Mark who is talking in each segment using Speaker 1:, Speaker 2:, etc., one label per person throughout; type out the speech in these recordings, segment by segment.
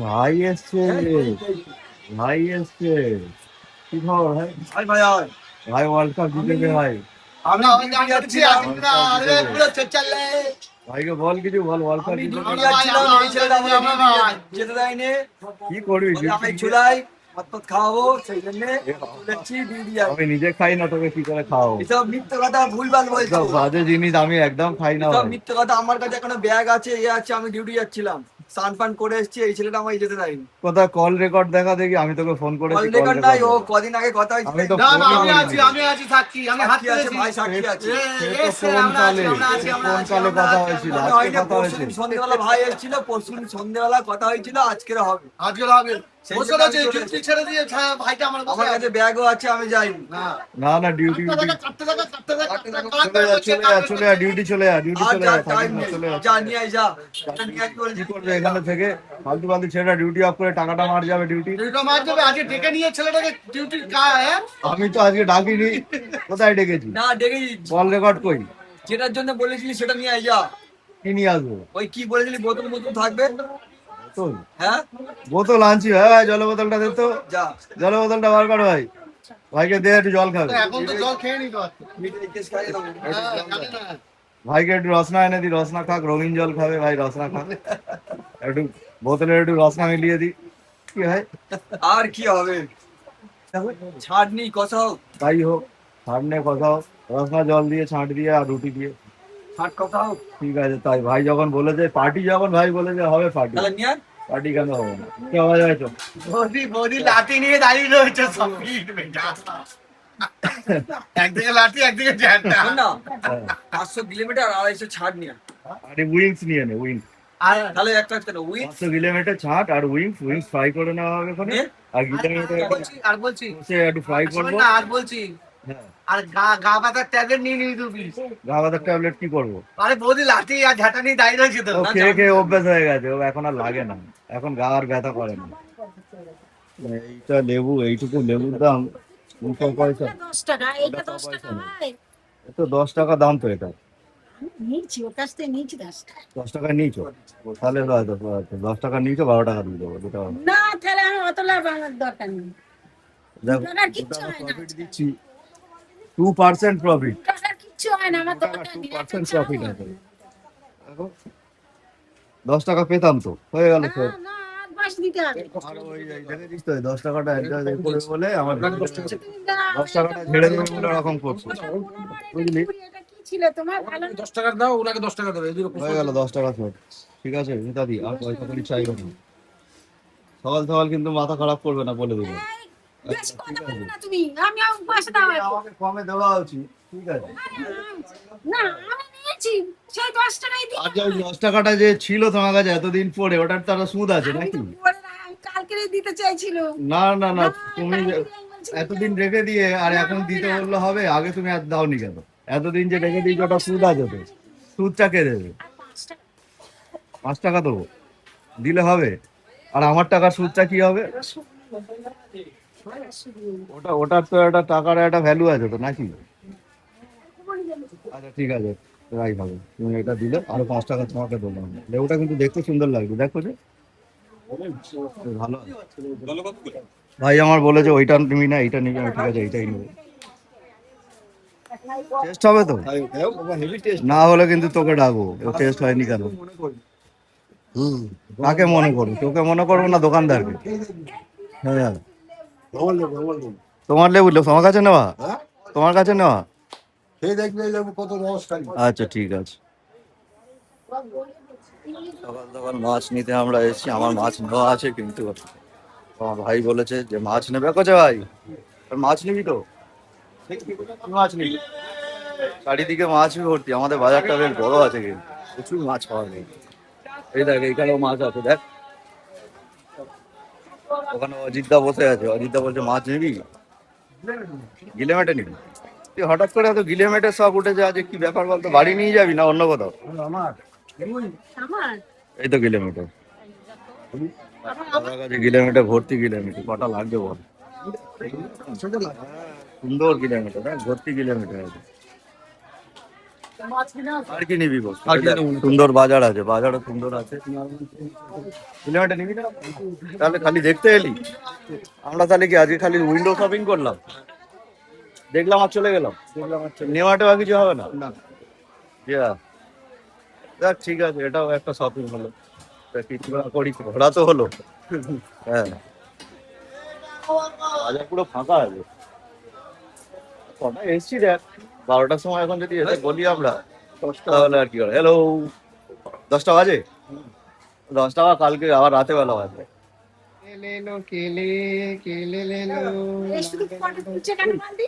Speaker 1: ভাই এসছে, ভাই এসছে। কি খবর ভাই?
Speaker 2: ভাই ভাই ভাই
Speaker 1: ভাই ওয়ার্ল্ড কাপ জিতেছে ভাই।
Speaker 2: আমি
Speaker 1: ভাইকে বল কিছু বল, ওয়ার্ল্ড কাপ জিতেছে।
Speaker 2: যেতে দেয়নি,
Speaker 1: কি করবি?
Speaker 2: আমি চুলাই ভাত ভাত খাওয়াবো, সেই জন্য
Speaker 1: আমি নিজে খাই না, তোকে কি করে খাওয়াবো?
Speaker 2: এসব মিথ্যে কথা ভুলভাল বলছো।
Speaker 1: এসব বাজে জিনিস আমি একদম খাই না
Speaker 2: এসব
Speaker 1: ভাই।
Speaker 2: মিথ্যে কথা। আমার কাছে এখনো ব্যাগ আছে, এ আছে, আমি ডিউটি যাচ্ছিলাম, স্নান পান করে এসেছি, এই ছেলেটা আমায় যেতে দেয়নি।
Speaker 1: কোথায় কল রেকর্ড দেখা দেখি, আমি তোকে ফোন
Speaker 2: কল
Speaker 1: করেছি।
Speaker 2: রেকর্ড নাই, ও কদিন আগে কথা হয়েছিল।
Speaker 1: আমি তো
Speaker 3: না না
Speaker 1: ফোনই
Speaker 3: আমি
Speaker 1: করিনি।
Speaker 3: আছি, আমি আছি সাক্ষী, আমি হাত
Speaker 2: সাক্ষী আছে
Speaker 3: তুলেছি।
Speaker 2: ভাই, সাক্ষী আছে।
Speaker 1: সে তো কোন কালে, কোন কালে কথা হয়েছিল,
Speaker 2: মনে
Speaker 1: আজকে
Speaker 2: হয়নি
Speaker 1: কথা হয়েছে।
Speaker 2: পরশুদিন সন্ধ্যেবেলা ভাই এসেছিল, পরশুদিন সন্ধ্যেবেলা কথা হয়েছিল, আজকের হবে।
Speaker 3: আজকে হবে
Speaker 2: সেই
Speaker 3: বসে
Speaker 2: জন্য
Speaker 3: রয়েছে,
Speaker 2: আমি চলে
Speaker 3: ডিউটি ছেড়ে দিয়ে ভাইটা আমার
Speaker 2: আমার কাছে ব্যাগও আছে, আমি যাইনি।
Speaker 1: না না, ডিউটি
Speaker 3: কাটতে থাকা
Speaker 1: চলে যা, ডিউটি চলে যা, ডিউটি
Speaker 2: আর
Speaker 1: চলে
Speaker 2: যা
Speaker 1: যা,
Speaker 2: টাইম
Speaker 1: থাকিস না,
Speaker 2: নেই,
Speaker 1: চলে যা।
Speaker 2: যা নিয়ে আয়, যা এটা নিয়ে আয় করে
Speaker 1: কি করবে এখানে থেকে? ফালতু ফালতু ছেলেটা ডিউটি অফ করে টাকাটা মার যাবে ডিউটি।
Speaker 3: ডিউটি মার যাবে। আজকে ডেকে নিয়ে ছেলেটাকে ডিউটি
Speaker 1: আমি তো আজকে ডাকিনি, কোথায় ডেকেছি?
Speaker 2: না ডেকেই
Speaker 1: কল রেকর্ড কই?
Speaker 2: যেটার জন্য বলেছিলি সেটা নিয়ে আয়, যা।
Speaker 1: কি নিয়ে আসবো?
Speaker 2: ওই কি বলেছিলি, বোতল বোতল থাকবে।
Speaker 1: বোতল?
Speaker 2: হ্যাঁ
Speaker 1: বোতল আনছি ভাই, জল বোতলটা দে তো,
Speaker 2: যা।
Speaker 1: জল বোতলটা বার করো ভাই। ভাইকে দে, একটু জল খাবে।
Speaker 3: এখন তো জল খেয়ে নিতে পারছে।
Speaker 2: মিঠাই কেস খাইয়ে দেবো।
Speaker 3: জানি না।
Speaker 1: ভাইকে একটু রসনা এনে দি, রসনা খাক, রঙিন জল খাবে ভাই, রসনা খাক। একটু বোতলে একটু রসনা মিলিয়ে দি, কি হয়?
Speaker 2: আর কি হবে, ছাড়নি কষাও,
Speaker 1: তাই হোক, সামনে কোথাও রসনা জল দিয়ে, ছাঁট দিয়ে আর রুটি দিয়ে।
Speaker 2: ছাড় কষাও,
Speaker 1: ঠিক আছে, তাই ভাই যখন বলেছে পার্টি, যখন ভাই বলেছে হবে পার্টি,
Speaker 2: তাহলে নিয়ে আয়।
Speaker 1: পার্টি কেন হবে না? কি আওয়াজ হয়েছে?
Speaker 3: বৌদি বৌদি লাঠি নিয়ে দাঁড়িয়ে রয়েছে সব একদিকে লাঠি একদিকে ঝাঁটা।
Speaker 2: শোন না, 500 কিলোমিটার 250 ছাড় নিয়ে আয়।
Speaker 1: আরে উইংস নিয়ে নে, উইংস।
Speaker 3: আর
Speaker 2: তাহলে একটা উইথ
Speaker 1: 500 কিলোমিটার ছাঁট আর উইংস, উইংস ফ্রাই করে নেওয়া হবে ওখানে।
Speaker 2: নিয়ে
Speaker 1: আর কিলোমিটার
Speaker 3: আর বলছি
Speaker 1: একটু ফ্রাই
Speaker 3: শোন
Speaker 1: করবো।
Speaker 3: না, আর বলছি
Speaker 1: হ্যাঁ,
Speaker 3: আর গা পাতার ট্যাবলেট নিয়ে নিবি তুই।
Speaker 1: গা বাঁধার ট্যাবলেট কি করবো?
Speaker 3: আরে বৌদি লাঠি আর ঝাঁটা নিয়ে দাঁড়িয়ে রয়েছে তো।
Speaker 1: ও খেয়ে খেয়ে অভ্যাস হয়ে গেছে, ও এখন আর লাগে না, এখন গা আর ব্যথা করে না। এইটা লেবু, এইটুকু লেবুর দাম 200 পয়সা।
Speaker 4: 10 টাকা, এইটা
Speaker 1: এটা
Speaker 4: 10 টাকা
Speaker 1: পয়সা নেই।
Speaker 4: ভাই।
Speaker 1: তো 10 টাকা দাম তো এটা।
Speaker 4: নিয়েছি, ওর কাছ থেকে নিয়েছি 10 টাকা।
Speaker 1: 10 টাকা নিয়েছো? তাহলে 10 টাকা নিয়েছো, 12 টাকা দিয়ে দেবো, যেটা হবে।
Speaker 4: না, তাহলে আমি অত লাভ আমার দরকার নেই।
Speaker 1: দেখো,
Speaker 4: টাকার কিচ্ছু
Speaker 1: 2 টাকা
Speaker 4: হয় না।
Speaker 1: প্রফিট দিচ্ছি, 2% প্রফিট।
Speaker 4: টাকার কিচ্ছু হয় না, আমার
Speaker 1: 2 টাকা
Speaker 4: দরকার নেই।
Speaker 1: 2% প্রফিট আছে। দেখো, 10 টাকা পেতাম তো, হয়ে গেল তো।
Speaker 4: না, আর 5 দিতে হবে।
Speaker 1: আর ওই দেখেছিস তো, 10 টাকাটা অ্যাডজাস্ট করে বলে আমার
Speaker 4: তুমি দাও,
Speaker 1: 10 টাকাটা ঝেড়ে দেবে বলে ওরকম করছে। বুঝলি?
Speaker 4: এটা কি ছিল তোমার? ভালো না?
Speaker 3: 10 টাকা দাও, ওনাকে 10 টাকা দেবে।
Speaker 1: হয়ে গেল 10 টাকা শোধ। ঠিক আছে মিতাদি, আর পয়সা করি চাইবো না। সকাল সকাল কিন্তু মাথা খারাপ করবে না, বলে দেবো।
Speaker 4: এই, বেশি কথা বলবে না তুমি। আমি পয়সা দাও এখন।
Speaker 1: আমাকে কমে দেওয়া উচিত, ঠিক আছে।
Speaker 4: না, আমি নিয়েছি সেই 10 টাকাই দিই।
Speaker 1: আর যে ওই 10 টাকাটা যে ছিল তোমার কাছে এতদিন পরে, ওটার তারা সুদ আছে
Speaker 4: আমি
Speaker 1: নাকি?
Speaker 4: তো বলে না, আমি কালকেই দিতে চাইছিলাম।
Speaker 1: না না না,
Speaker 4: না,
Speaker 1: তুমি
Speaker 4: কালকেই আমি বলছি
Speaker 1: এতদিন রেখে দিয়ে আর এখন দিতে বললে হবে? আগে তুমি আর দাওনি কেন? এতদিন যে রেখে দিয়েছো ওটা সুদ আছে তো, সুদটা কে দেবে?
Speaker 4: আর 5 টাকা
Speaker 1: 5 টাকা দেবো, দিলে হবে? আর আমার টাকার সুদটা কি হবে? ওটার তো একটা টাকার একটা ভ্যালু আছে তো নাকি? আচ্ছা ঠিক আছে, রাই হবে, তুমি এটা দিলে আরো 5 টাকা তোমাকে দেবো। লেবুটা কিন্তু দেখতে সুন্দর লাগবে, দেখো যে ভালো আছে। ভাই আমার বলেছে ওইটা নিবি না, এইটা নিবি, আমি ঠিক আছে এইটাই নেবো। টেস্ট হবে তো? না হলে কিন্তু তোকে ডাকবো, টেস্ট হয়নি কেন? কাকে মনে করবো? তোকে মনে করবো না দোকানদারকে? হ্যাঁ, তোমার লেবু তোমার কাছে নেওয়া, তোমার কাছে নেওয়া। আচ্ছা ঠিক আছে। সকাল সকাল মাছ নিতে আমরা এসেছি, আমার মাছ নেওয়া আছে, কিন্তু আমার ভাই বলেছে যে মাছ নেবে। কোথায় ভাই, মাছ নিবি তো? কি মাছ নিবি? চারিদিকে মাছই ভর্তি, আমাদের বাজারটা বেশ বড় আছে, কিন্তু প্রচুর মাছ পাওয়া যায়। এই দেখ, এইখানেও মাছ আছে, দেখ ওখানে অজিতদা বসে আছে, অজিতদা বলছে মাছ নিবি, গিলে মেটে নিবি। তুই হঠাৎ করে এত গিলে মেটে সব উঠেছে, আজ কি ব্যাপার বলতো? বাড়ি নিয়ে যাবি না অন্য কোথাও?
Speaker 4: আমার
Speaker 1: এই তো গিলে মেটে, আমার কাছে গিলে মেটে ভর্তি, গিলে মেটে কটা লাগবে বল? সুন্দর গিলে মেটে, দেখ ভর্তি গিলে মেটে আছে। আর কি নিবি বল?
Speaker 2: আর কি নেবো না।
Speaker 1: সুন্দর বাজার আছে, বাজারও সুন্দর আছে। কিলোমিটার নিবি না? তাহলে খালি দেখতে এলি? আমরা তাহলে কি আজকে খালি উইন্ডো শপিং করলাম, দেখলাম আর চলে গেলাম? নেওয়াটা আর কিছু হবে না?
Speaker 2: না
Speaker 1: দেখ ঠিক আছে, এটাও একটা শপিং হলো। তা কিছু না করি, ঘোরা তো হলো। হ্যাঁ, বাজার পুরো ফাঁকা আছে। কটা এসছি দেখ, 12টার সময় এখন যদি এসে বলি আমরা তাহলে আর কি হবে? হ্যালো, 10টা বাজে? 10 টাকা কালকে আবার রাতে বেলা বাজবে।
Speaker 4: এই শুধু ফটো তুলছে কেন বান্দি?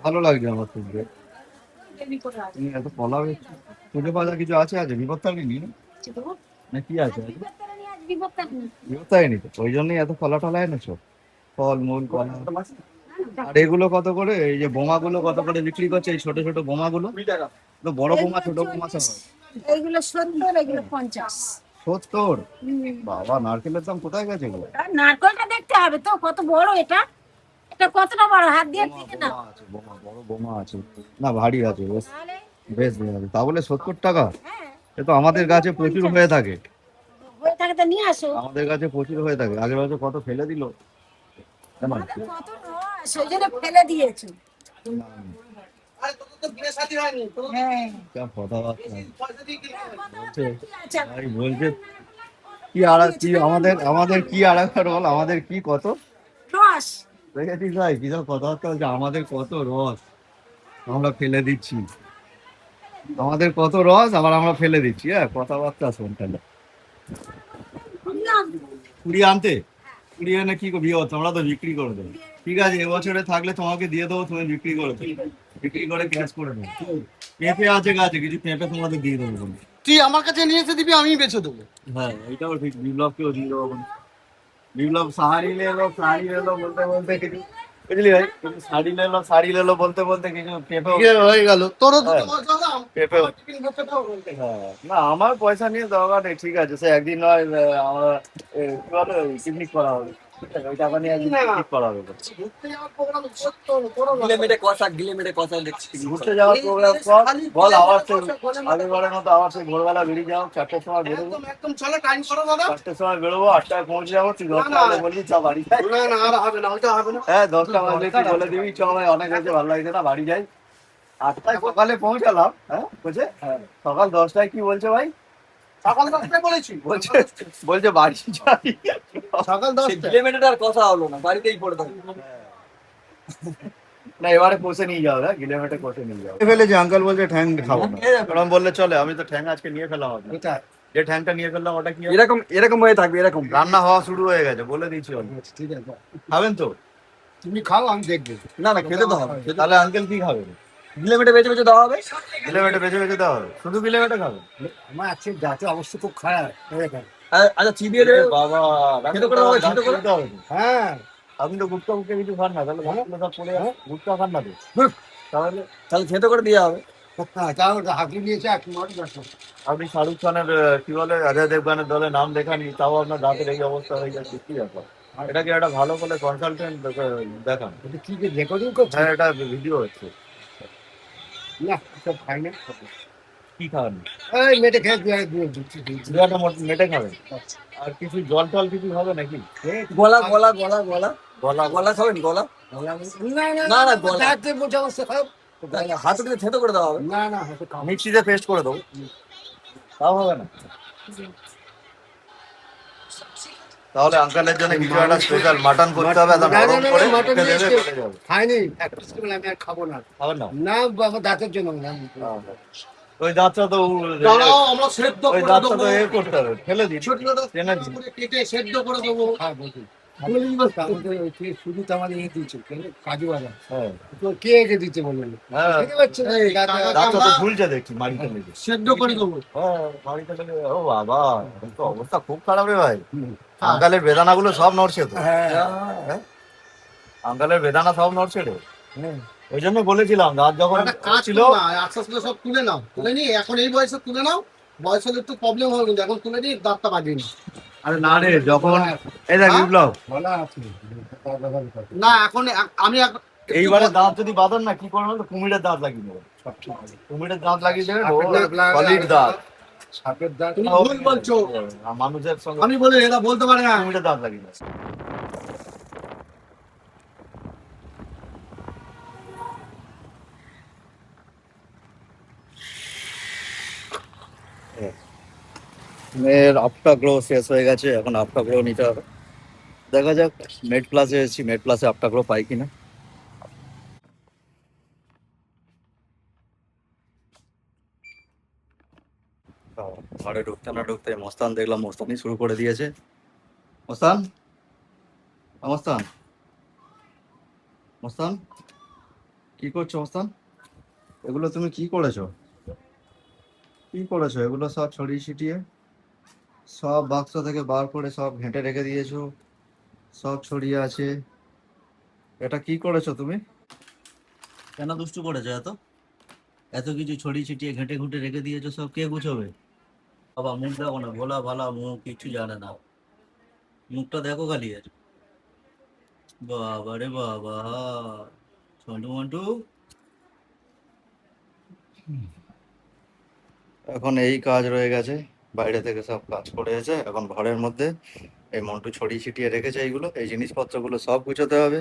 Speaker 1: ভালো লাগছে আমার শুনতে।
Speaker 4: এমনি করে আছে।
Speaker 1: তুমি এত কলা বেচছো, পুজো বাজার কিছু আছে? বিপত্তারি নি না কি আছে?
Speaker 4: বিপত্তারা নিয়ে আজ বিপত্তার নেই।
Speaker 1: বিপত্তারি নি তো, ওই জন্যই এত কলা টলা এনেছো? ফল মূল কলা। আর এগুলো কত করে? এই যে বোমাগুলো কত করে বিক্রি করছে? এই ছোট ছোট বোমাগুলো?
Speaker 2: 20 টাকা।
Speaker 1: তো বড় বোমা ছোট বোমা সব হয়।
Speaker 4: এইগুলো 70, এগুলো 50।
Speaker 1: 70?
Speaker 4: হুম।
Speaker 1: বাবা, নারকেলের দাম কোথায় গেছে গো?
Speaker 4: আর নারকেলটা দেখতে হবে তো কত বড় এটা। এটা কতটা বড়, হাত দিয়ে দেখে না।
Speaker 1: বোমা আছে, বোমা, বড় বোমা আছে। না ভারী আছে, বেশ
Speaker 4: তাহলে
Speaker 1: বেশ ভালো আছে। তা বলে 70 টাকা?
Speaker 4: হ্যাঁ,
Speaker 1: এ তো আমাদের গাছে প্রচুর হয়ে থাকে।
Speaker 4: হয়ে থাকে তো নিয়ে আসো।
Speaker 1: আমাদের কাছে প্রচুর হয়ে থাকে। আগের বছর কত ফেলে দিল। কেন?
Speaker 4: আমাদের কত নয়, সেই জন্য ফেলে দিয়েছে।
Speaker 3: আরে তোর তো বিয়ে শাদী হয়নি, তোর তো
Speaker 4: হ্যাঁ।
Speaker 1: কেমন কথাবার্তা
Speaker 3: পয়সা দিয়ে কিনে খাবে।
Speaker 1: বলছে?
Speaker 4: কি আছে?
Speaker 1: ভাই বলছে কি আর কি আমাদের কি আর একটা রোল, আমাদের কি কত
Speaker 4: রস।
Speaker 1: দেখেছিস ভাই? কি সব কথাবার্তা বলছে, আমাদের কত রস আমরা ফেলে দিচ্ছি, আমাদের কত রস আবার আমরা ফেলে দিচ্ছি। হ্যাঁ, কথাবার্তা শোন তাহলে। কুড়ি আনতে? কুড়ি এনে কি করবি? তোমরা তো বিক্রি করে দেবো। ঠিক আছে, এবছরে থাকলে তোমাকে দিয়ে দেবো, তুমি বিক্রি করে দেবো, বিক্রি করে ক্যাশ করে দেবো। পেঁপে আছে গাছে, কিছু পেঁপে তোমাদের দিয়ে দেবো বলে।
Speaker 3: তুই আমার কাছে নিয়ে এসে দিবি, আমি বেচে দেবো।
Speaker 1: হ্যাঁ, এটাও ঠিক। বিপ্লবকেও দিয়ে দেবো বলে। বিপ্লব শাড়ি লেলো বলতে বলতে কিছু, বুঝলি ভাই, কিছু শাড়ি লেলো বলতে বলতে কিছু পেঁপেও।
Speaker 3: হয়ে গেল তোরও তো
Speaker 1: হ্যাঁ।
Speaker 3: পয়সা দাম,
Speaker 1: পেঁপেও।
Speaker 3: আমার টিফিন করতে দাও বলতে।
Speaker 1: হ্যাঁ, না আমার পয়সা নিয়ে দরকার নেই, ঠিক আছে। সে একদিন নয় আমরা কি বলে পিকনিক করা হবে, ঠিক আছে? ওই টাকা নিয়ে একদিন পিকনিক করা হবে।
Speaker 3: ঘুরতে যাওয়ার প্রোগ্রাম করো না।
Speaker 2: গিলে মেটে দেখছি।
Speaker 1: ঘুরতে যাওয়ার প্রোগ্রাম কর, বল আবার সেই আগেরবারের মতো আবার সেই ভোরবেলা বেরিয়ে যাও। 4টার সময় বেরোবো,
Speaker 3: একদম একদম চলো, টাইম করো দাদা।
Speaker 1: 4টার সময় বেরোবো, 8টায় পৌঁছে যাবো। তুই 10টা
Speaker 3: না, না।
Speaker 1: বাজে বলবি চ বাড়ি যাই।
Speaker 3: না না, আর হবে না, ওইটা হবে না।
Speaker 1: হ্যাঁ, 10টা বাজলে তুই বলে দিবি চ ভাই অনেক হয়েছে, ভালো লাগছে না, বাড়ি যাই। 8টায় সকালে পৌঁছালাম। হ্যাঁ বুঝে, সকাল 10টায় কি বলছে ভাই?
Speaker 3: সকাল 10টায় বলেছি,
Speaker 1: বলছে বাড়ি যাই।
Speaker 3: সকাল 10টায়।
Speaker 2: গিলে মেটেটার কথা হলো না, বাড়িতেই পড়ে থাকি।
Speaker 1: না, এবারে কষে নিয়ে যাও, হ্যাঁ কিলোমিটার কষে নিয়ে যাও। ফেলেছি, আঙ্কেল বলছে ঠ্যাং খাবো না। ওরকম বললে চলে? আমি তো ঠ্যাং আজকে নিয়ে ফেলাম। আপনার যে ঠ্যাংটা নিয়ে ফেললাম ওটা কি হবে?
Speaker 2: এরকম হয়ে থাকবে, এরকম।
Speaker 1: রান্না হওয়া শুরু হয়ে গেছে, বলে দিচ্ছি।
Speaker 3: ঠিক আছে,
Speaker 1: খাবেন তো?
Speaker 3: তুমি খাও, আমি দেখবো।
Speaker 2: না না, খেতে তো হবে।
Speaker 1: তাহলে আঙ্কেল কি খাবে?
Speaker 2: গিলে মেটে বেঁচে বেঁচে দেওয়া হবে।
Speaker 1: কিলোমিটার বেছে বেছে দেওয়া হবে? শুধু কিলোমিটার খাবে?
Speaker 3: আমার আজকে যাতে অবস্থা খুব খারাপ।
Speaker 2: আচ্ছা, চিবিয়ে দেবে।
Speaker 1: বাবা,
Speaker 2: ছিদ্র করে হবে, ছিদ্র করে।
Speaker 1: দিতে হবে তো।
Speaker 3: হ্যাঁ,
Speaker 1: আপনি তো গুটকা মুটকা কিছু খান না, তাহলে ভাতগুলো সব পড়ে যাবে। গুটকা খান না তো? তাহলে
Speaker 2: তাহলে খেতে করে দেওয়া হবে।
Speaker 3: তাও হাঁকি নিয়েছে এক মাস দেখো।
Speaker 1: আপনি শাহরুখ খানের কি বলে অজয় দেবগানের দলে নাম দেখানি, তাও আপনার দাঁতের এই অবস্থা হয়ে যাচ্ছে, কি ব্যাপার? এটাকে একটা ভালো করে কনসালটেন্ট দেখান।
Speaker 3: এটা কি রেকর্ডিং করছে?
Speaker 1: হ্যাঁ, এটা ভিডিও হচ্ছে।
Speaker 3: না, সব খাই না।
Speaker 1: কি খাবেন?
Speaker 3: এই মেটে খেয়ে দিয়ে দিচ্ছি।
Speaker 1: দুটা মেটে খাবেন? আর কিছু জল টল কিছু হবে নাকি?
Speaker 2: গলা গলা গলা গলা
Speaker 1: গলা
Speaker 2: গলা খাবেন, গলা।
Speaker 3: না না
Speaker 2: না,
Speaker 3: না,
Speaker 2: গলা।
Speaker 3: যাতে বোঝা অবস্থা খারাপ।
Speaker 2: হাতে দিয়ে থেতো করে দেওয়া হবে।
Speaker 3: না না, হাতে খাও।
Speaker 1: মিক্সিতে পেস্ট করে দেবো, তাও হবে না? তাহলে আঙ্কেলের জন্য কিছু একটা স্পেশাল মাটন করতে হবে, একদম
Speaker 3: না, না,
Speaker 1: নরম
Speaker 3: না,
Speaker 1: করে
Speaker 3: মাটন
Speaker 1: রেখে
Speaker 3: নিয়ে
Speaker 1: দেবে,
Speaker 3: এসে-
Speaker 1: চলে যাবে।
Speaker 3: খাইনি, প্র্যাকটিস করে আমি আর খাবো না।
Speaker 1: খাবেন না?
Speaker 3: না বাবা, দাঁতের জন্য না।
Speaker 1: ওই দাঁতটা তো
Speaker 3: দাঁড়াও, আমরা সেদ্ধ
Speaker 1: ওই
Speaker 3: করে
Speaker 1: দাঁতটা
Speaker 3: দেবো।
Speaker 1: তো করতে হবে, ফেলে দিই।
Speaker 3: ছোট ছোট
Speaker 1: টেনে দিই।
Speaker 3: করে কেটে সেদ্ধ করে দেবো। হ্যাঁ, বলছি। শুধু তো আমাদের ইয়ে দিচ্ছে, কাজু বাদাম।
Speaker 1: হ্যাঁ,
Speaker 3: তো কে একে দিতে বললেন?
Speaker 1: হ্যাঁ,
Speaker 3: বুঝতে পারছেন? এই দাঁতে-
Speaker 1: দাঁতটা তো ঝুলছে দেখছি মাটিতে লেগে।
Speaker 3: সেদ্ধ করে দেবো।
Speaker 1: হ্যাঁ, মাটিতে লেগে। ও বাবা, এর তো অবস্থা খুব খারাপ রে ভাই। আঙ্কালের বেদানাগুলো সব নড়ছে তো।
Speaker 3: হ্যাঁ,
Speaker 1: হ্যাঁ? আঙ্কালের বেদানা সব নড়ছে রে। ওই জন্য বলেছিলাম দাঁত যখন
Speaker 3: একটা কাজ
Speaker 1: ছিল।
Speaker 3: ছিল, আস্তে আস্তে সব তুলে নাও, তুলে নি। এখন এই বয়সে তুলে নাও, বয়স হলে একটু প্রবলেম হবে, কিন্তু এখন তুলে নি, দাঁতটা বাজিয়ে নি।
Speaker 1: আরে না রে, যখন এই দেখ
Speaker 3: হ্যাঁ?
Speaker 1: বিপ্লব,
Speaker 3: বলা আছে। না, এখন আমি
Speaker 1: এইবারে দাঁত যদি বাঁধান না কি করবেন তো কুমিরের দাঁত লাগিয়ে দেবেন। কুমিরের দাঁত লাগিয়ে দেবেন, ও সলিড দাঁত।
Speaker 3: সাপের দাঁত তুমি ভুল বলছো।
Speaker 1: আর মানুষের সঙ্গে
Speaker 3: আমি বলি এরা বলতে পারে না।
Speaker 1: কুমিরের দাঁত লাগিয়ে দেবেন। মেয়ের আফটার গ্লো শেষ হয়ে গেছে, এখন আফটার গ্লো নিতে হবে। দেখা যাক, মেড প্লাসে এসেছি, মেড প্লাসে আফটার গ্লো পাই কিনা। ঘরে ঢুকতে না ঢুকতে মস্তান দেখলাম, মস্তানি শুরু করে দিয়েছে। মস্তান, মস্তান, মস্তান, কি করছো মস্তান? এগুলো তুমি কি করেছো? কি করেছো? এগুলো সব ছড়িয়ে ছিটিয়ে সব বাক্স থেকে বার করে সব ঘেঁটে রেখে দিয়েছো, সব ছড়িয়ে আছে। এটা কি করেছো তুমি? কেন দুষ্টু করেছো এত? এত কিছু ছড়িয়ে ছিটিয়ে ঘেঁটে ঘুঁটে রেখে দিয়েছো, সব কে গুছোবে? বাবা মুখ দেখো না, ভোলা ভালা মুখ, কিছু জানে না। মুখটা দেখো খালি এর। বাবা রে বাবা, ছোটু মন্টু। এখন এই কাজ রয়ে গেছে, বাইরে থেকে সব কাজ করে এসে এখন ঘরের মধ্যে এই মন্টু ছড়িয়ে ছিটিয়ে রেখেছে এইগুলো, এই জিনিসপত্রগুলো সব গুছোতে হবে।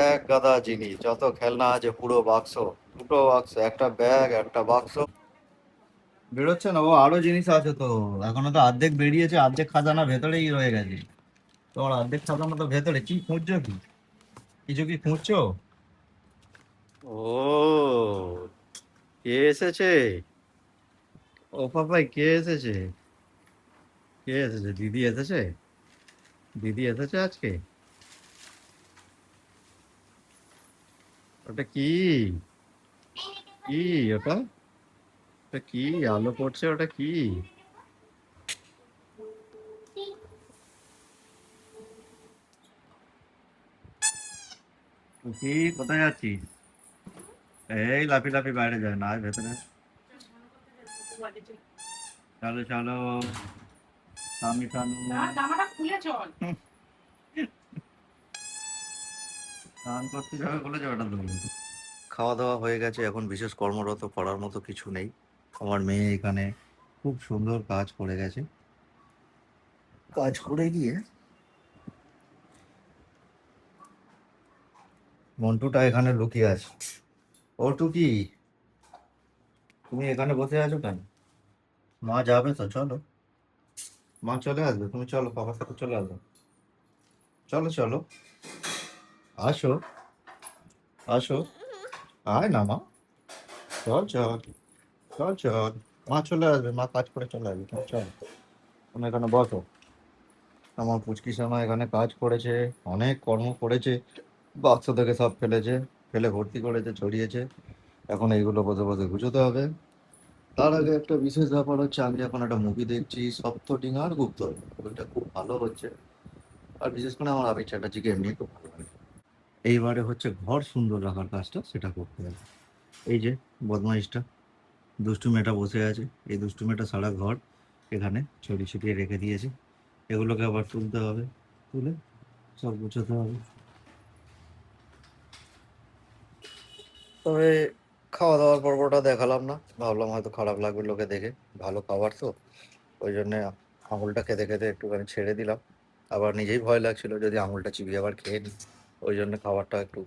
Speaker 1: এক গাদা জিনিস, যত খেলনা আছে পুরো বাক্স, দুটো বাক্স, একটা ব্যাগ, একটা বাক্স। বেরোচ্ছে না, ও আরো জিনিস আছে তো, এখনো তো অর্ধেক বেরিয়েছে, অর্ধেক খাজানা ভেতরেই রয়ে গেছে। তোমার অর্ধেক খাজানা তো ভেতরে, কি খুঁজছো কি? কিছু কি খুঁজছো? ও, কে এসেছে? ও পাপাই, কে এসেছে? কে এসেছে? দিদি এসেছে? দিদি এসেছে আজকে? ওটা কি? কি ওটা? ওটা কি আলো পড়ছে? ওটা কি? কি, কোথায় যাচ্ছিস? এই লাফি লাফি বাইরে যায় না, আয় ভেতরে। চলো চলো, স্বামী স্নান করতে যাবে বলে যাবে, ওটা ধরবে। খাওয়া দাওয়া হয়ে গেছে, এখন বিশেষ কর্মরত করার মতো কিছু নেই। আমার মেয়ে এখানে খুব সুন্দর কাজ করে গেছে, কাজ করে গিয়ে মন্টুটা এখানে লুকিয়ে আছে। ও টুকি, তুমি এখানে বসে আছো কেন? মা যাবে তো, চলো। মা চলে আসবে, তুমি চলো, বাবার সাথে চলে আসবে। চলো চলো, আসো, আসো, আয় না মা, চল চল, চল চল। মা চলে আসবে, মা কাজ করে চলে আসবে, তুমি চলো। তুমি এখানে বসো। আমার পুচকি সোনা এখানে কাজ করেছে, অনেক কর্ম করেছে, বাক্স থেকে সব ফেলেছে, ফেলে ভর্তি করেছে, ছড়িয়েছে। এখন এইগুলো বসে বসে গুছোতে হবে। তার আগে একটা বিশেষ ব্যাপার হচ্ছে, আমি এখন একটা মুভি দেখছি, সপ্তডিঙার গুপ্ত। ওইটা খুব ভালো হচ্ছে, আর বিশেষ করে আমার আবির চ্যাটার্জিকে এমনি খুব ভালো লাগে। এইবারে হচ্ছে ঘর সুন্দর রাখার কাজটা, সেটা করতে হবে। এই যে বদমাইশটা, দুষ্টু মেয়েটা বসে আছে, এই দুষ্টু মেয়েটা সারা ঘর এখানে ছড়িয়ে ছিটিয়ে রেখে দিয়েছে। এগুলোকে আবার তুলতে হবে, তুলে সব গুছোতে হবে। তবে খাওয়া দাওয়ার পর্বটা দেখালাম না, ভাবলাম হয়তো খারাপ লাগবে লোকে দেখে, ভালো খাবার তো, ওই জন্যে আঙুলটা খেতে খেতে একটুখানি ছেড়ে দিলাম। আবার নিজেই ভয় লাগছিল যদি আঙুলটা চিবিয়ে আবার খেয়ে নিই, ওই জন্য খাবারটা একটু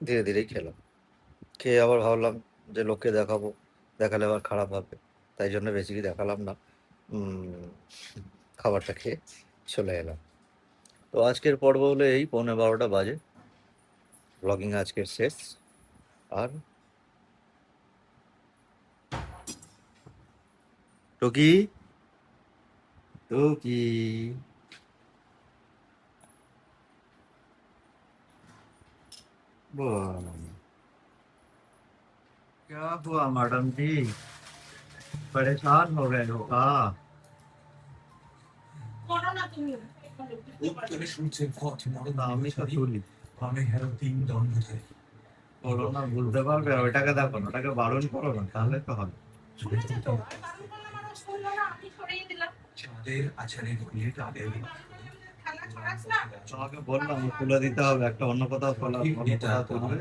Speaker 1: ধীরে ধীরেই খেলাম। খেয়ে আবার ভাবলাম যে লোককে দেখাবো, দেখালে আবার খারাপ হবে, তাই জন্য বেশি দেখালাম না। খাবারটা খেয়ে চলে এলাম। তো আজকের পর্ব হলো এই, 11:15 বাজে, ব্লগিং আজকের শেষ। আর টুকি, টুকি, वाह, क्या हुआ मैडम जी, परेशान हो गए हो का? আমি তো তুলি, বলো না, বুঝতে পারবে, ওইটাকে দেখো না, ওটাকে বারণ করো না, তাহলে তো হবে।
Speaker 5: চাঁদের আচারে ঘুরিয়ে তাদের
Speaker 1: তোমাকে বললাম তুলে দিতে হবে একটা, অন্য কোথাও তোলা, অন্য কোথাও তুলবে।